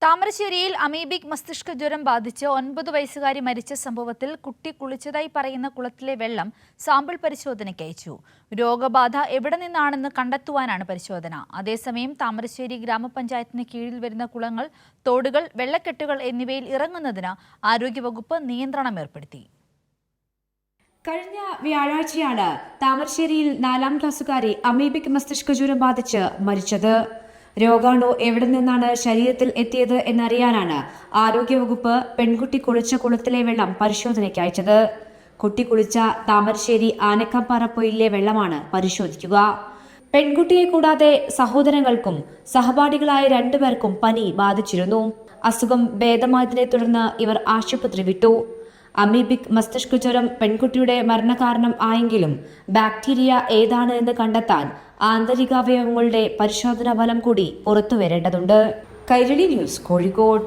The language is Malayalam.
താമരശ്ശേരിയിൽ അമീബിക് മസ്തിഷ്ക ജ്വരം ബാധിച്ച് 9 വയസ്സുകാരി മരിച്ച സംഭവത്തിൽ കുട്ടി കുളിച്ചതായി പറയുന്ന കുളത്തിലെ വെള്ളം സാമ്പിൾ പരിശോധനയ്ക്ക് അയച്ചു. രോഗബാധ എവിടെ നിന്നാണെന്ന് കണ്ടെത്തുവാനാണ് പരിശോധന. അതേസമയം താമരശ്ശേരി ഗ്രാമപഞ്ചായത്തിന് കീഴിൽ വരുന്ന കുളങ്ങൾ, തോടുകൾ, വെള്ളക്കെട്ടുകൾ എന്നിവയിൽ ഇറങ്ങുന്നതിന് ആരോഗ്യവകുപ്പ് നിയന്ത്രണം ഏർപ്പെടുത്തി. കഴിഞ്ഞ വ്യാഴാഴ്ചയാണ് താമരശ്ശേരിയിൽ 4-ാം ക്ലാസ്സുകാരി അമീബിക് മസ്തിഷ്ക ജ്വരം ബാധിച്ച് മരിച്ചത്. രോഗാണു എവിടെ നിന്നാണ് ശരീരത്തിൽ എത്തിയത് എന്നറിയാനാണ് ആരോഗ്യവകുപ്പ് പെൺകുട്ടി കുളിച്ച കുളത്തിലെ വെള്ളം പരിശോധനയ്ക്ക് അയച്ചത്. കുട്ടി കുളിച്ച താമരശ്ശേരി ആനക്കാംപാറ പൊയിലെ വെള്ളമാണ് പരിശോധിക്കുക. പെൺകുട്ടിയെ കൂടാതെ സഹോദരങ്ങൾക്കും സഹപാഠികളായ 2 പേർക്കും പനി ബാധിച്ചിരുന്നു. അസുഖം ഭേദമായതിനെ തുടർന്ന് ഇവർ ആശുപത്രി വിട്ടു. അമീബിക് മസ്തിഷ്ക ജ്വരം പെൺകുട്ടിയുടെ മരണകാരണം ആയെങ്കിലും ബാക്ടീരിയ ഏതാണ് എന്ന് കണ്ടെത്താൻ ആന്തരികാവയവങ്ങളുടെ പരിശോധനാ ഫലം കൂടി പുറത്തുവരേണ്ടതുണ്ട്. കൈരളി ന്യൂസ്, കോഴിക്കോട്.